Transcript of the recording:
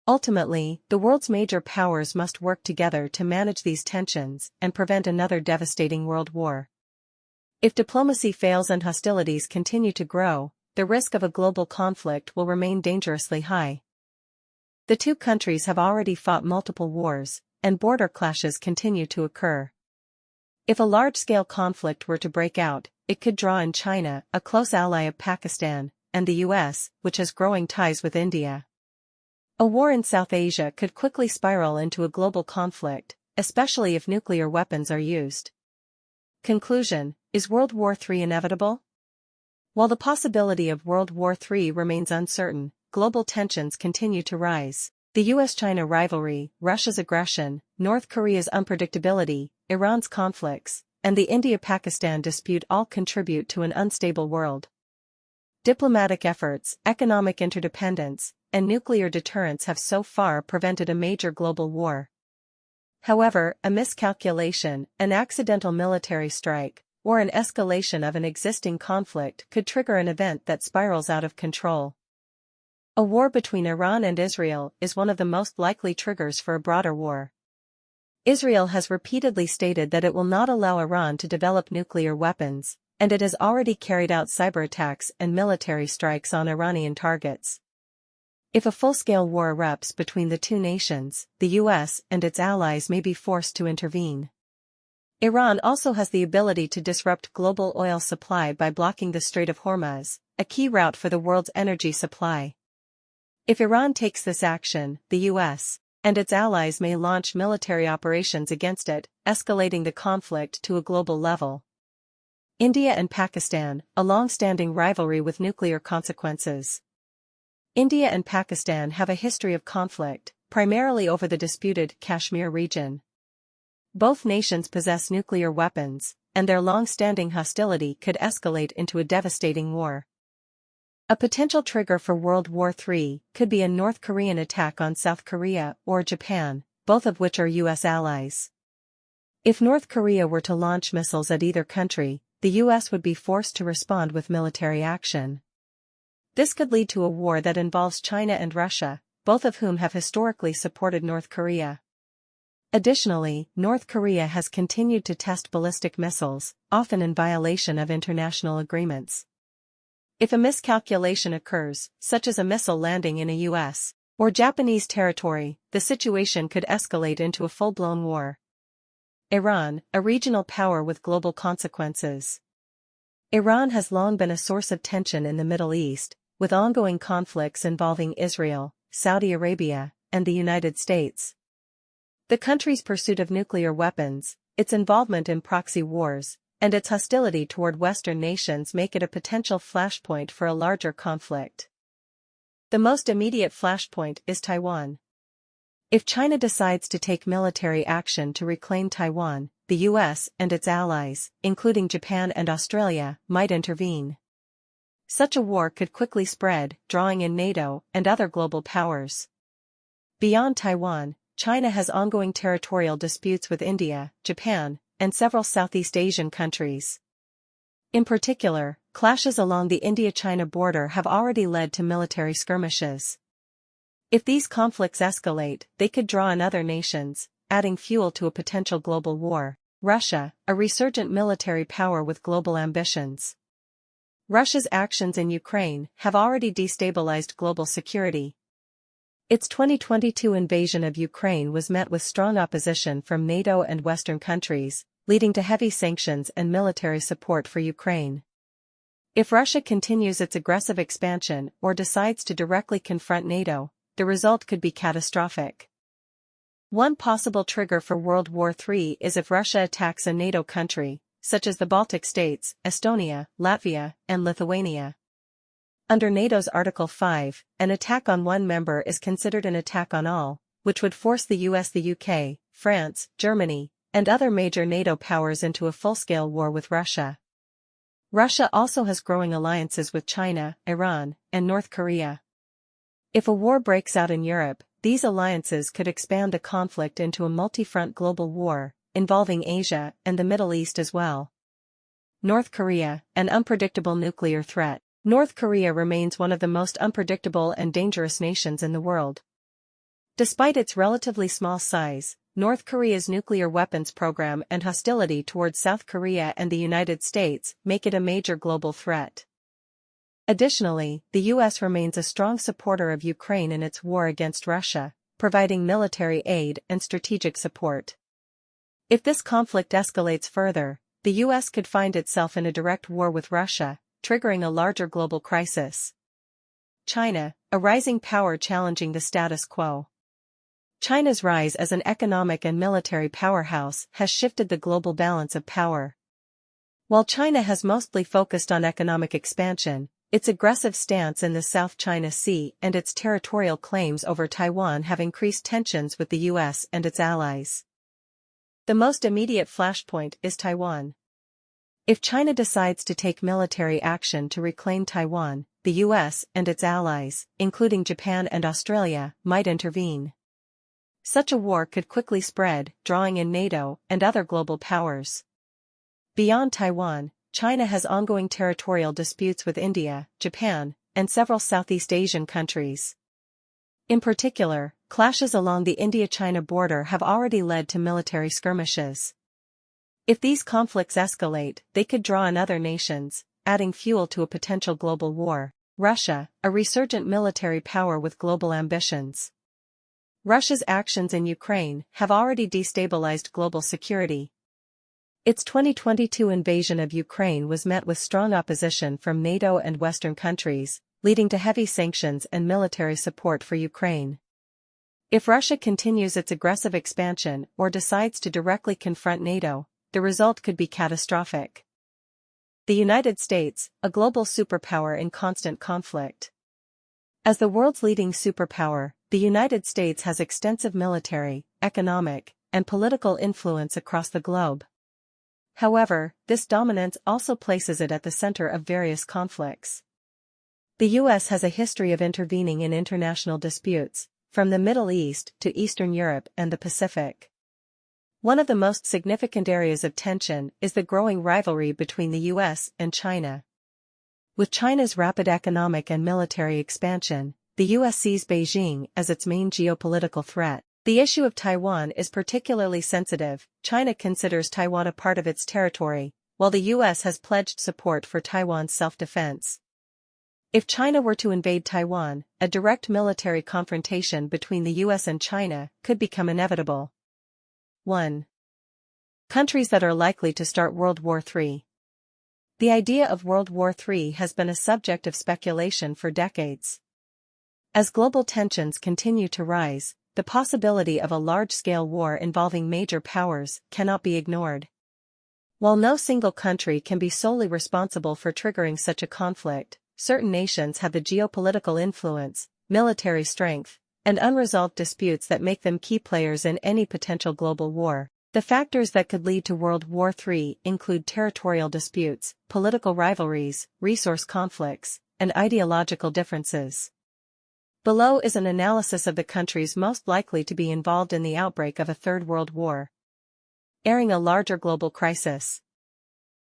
Ultimately, the world's major powers must work together to manage these tensions and prevent another devastating world war. If diplomacy fails and hostilities continue to grow, the risk of a global conflict will remain dangerously high. The two countries have already fought multiple wars, and border clashes continue to occur. If a large-scale conflict were to break out, it could draw in China, a close ally of Pakistan, and the US, which has growing ties with India. A war in South Asia could quickly spiral into a global conflict, especially if nuclear weapons are used. Conclusion: is World War III inevitable? While the possibility of World War III remains uncertain, global tensions continue to rise. The US-China rivalry, Russia's aggression, North Korea's unpredictability, Iran's conflicts, and the India-Pakistan dispute all contribute to an unstable world. Diplomatic efforts, economic interdependence, and nuclear deterrence have so far prevented a major global war. However, a miscalculation, an accidental military strike, or an escalation of an existing conflict could trigger an event that spirals out of control. A war between Iran and Israel is one of the most likely triggers for a broader war. Israel has repeatedly stated that it will not allow Iran to develop nuclear weapons, and it has already carried out cyberattacks and military strikes on Iranian targets. If a full-scale war erupts between the two nations, the US and its allies may be forced to intervene. Iran also has the ability to disrupt global oil supply by blocking the Strait of Hormuz, a key route for the world's energy supply. If Iran takes this action, the US and its allies may launch military operations against it, escalating the conflict to a global level. India and Pakistan, a long-standing rivalry with nuclear consequences. India and Pakistan have a history of conflict, primarily over the disputed Kashmir region. Both nations possess nuclear weapons, and their long-standing hostility could escalate into a devastating war. A potential trigger for World War III could be a North Korean attack on South Korea or Japan, both of which are US allies. If North Korea were to launch missiles at either country, the US would be forced to respond with military action. This could lead to a war that involves China and Russia, both of whom have historically supported North Korea. Additionally, North Korea has continued to test ballistic missiles, often in violation of international agreements. If a miscalculation occurs, such as a missile landing in a US or Japanese territory, the situation could escalate into a full-blown war. Iran, a regional power with global consequences. Iran has long been a source of tension in the Middle East, with ongoing conflicts involving Israel, Saudi Arabia, and the United States. The country's pursuit of nuclear weapons, its involvement in proxy wars, and its hostility toward Western nations make it a potential flashpoint for a larger conflict. The most immediate flashpoint is Taiwan. If China decides to take military action to reclaim Taiwan, the US and its allies, including Japan and Australia, might intervene. Such a war could quickly spread, drawing in NATO and other global powers. Beyond Taiwan, China has ongoing territorial disputes with India, Japan, and several Southeast Asian countries. In particular, clashes along the India-China border have already led to military skirmishes. If these conflicts escalate, they could draw in other nations, adding fuel to a potential global war. Russia, a resurgent military power with global ambitions. Russia's actions in Ukraine have already destabilized global security. Its 2022 invasion of Ukraine was met with strong opposition from NATO and Western countries, leading to heavy sanctions and military support for Ukraine. If Russia continues its aggressive expansion or decides to directly confront NATO, the result could be catastrophic. One possible trigger for World War III is if Russia attacks a NATO country, such as the Baltic states, Estonia, Latvia, and Lithuania. Under NATO's Article 5, an attack on one member is considered an attack on all, which would force the US, the UK, France, Germany, and other major NATO powers into a full-scale war with Russia. Russia also has growing alliances with China, Iran, and North Korea. If a war breaks out in Europe, these alliances could expand the conflict into a multi-front global war, involving Asia and the Middle East as well. North Korea, an unpredictable nuclear threat. North Korea remains one of the most unpredictable and dangerous nations in the world. Despite its relatively small size, North Korea's nuclear weapons program and hostility towards South Korea and the United States make it a major global threat. Additionally, the U.S. remains a strong supporter of Ukraine in its war against Russia, providing military aid and strategic support. If this conflict escalates further, the U.S. could find itself in a direct war with Russia, triggering a larger global crisis. China, a rising power challenging the status quo. China's rise as an economic and military powerhouse has shifted the global balance of power. While China has mostly focused on economic expansion, its aggressive stance in the South China Sea and its territorial claims over Taiwan have increased tensions with the U.S. and its allies. The most immediate flashpoint is Taiwan. If China decides to take military action to reclaim Taiwan, the U.S. and its allies, including Japan and Australia, might intervene. Such a war could quickly spread, drawing in NATO and other global powers. Beyond Taiwan, China has ongoing territorial disputes with India, Japan, and several Southeast Asian countries. In particular, clashes along the India-China border have already led to military skirmishes. If these conflicts escalate, they could draw in other nations, adding fuel to a potential global war. Russia, a resurgent military power with global ambitions. Russia's actions in Ukraine have already destabilized global security. Its 2022 invasion of Ukraine was met with strong opposition from NATO and Western countries, leading to heavy sanctions and military support for Ukraine. If Russia continues its aggressive expansion or decides to directly confront NATO, the result could be catastrophic. The United States, a global superpower in constant conflict. As the world's leading superpower, the United States has extensive military, economic, and political influence across the globe. However, this dominance also places it at the center of various conflicts. The U.S. has a history of intervening in international disputes, from the Middle East to Eastern Europe and the Pacific. One of the most significant areas of tension is the growing rivalry between the U.S. and China. With China's rapid economic and military expansion, the U.S. sees Beijing as its main geopolitical threat. The issue of Taiwan is particularly sensitive. China considers Taiwan a part of its territory, while the U.S. has pledged support for Taiwan's self-defense. If China were to invade Taiwan, a direct military confrontation between the U.S. and China could become inevitable. 1. Countries that are likely to start World War III. The idea of World War III has been a subject of speculation for decades. As global tensions continue to rise, the possibility of a large-scale war involving major powers cannot be ignored. While no single country can be solely responsible for triggering such a conflict, certain nations have the geopolitical influence, military strength, and unresolved disputes that make them key players in any potential global war. The factors that could lead to World War III include territorial disputes, political rivalries, resource conflicts, and ideological differences. Below is an analysis of the countries most likely to be involved in the outbreak of a Third World War. Airing a larger global crisis.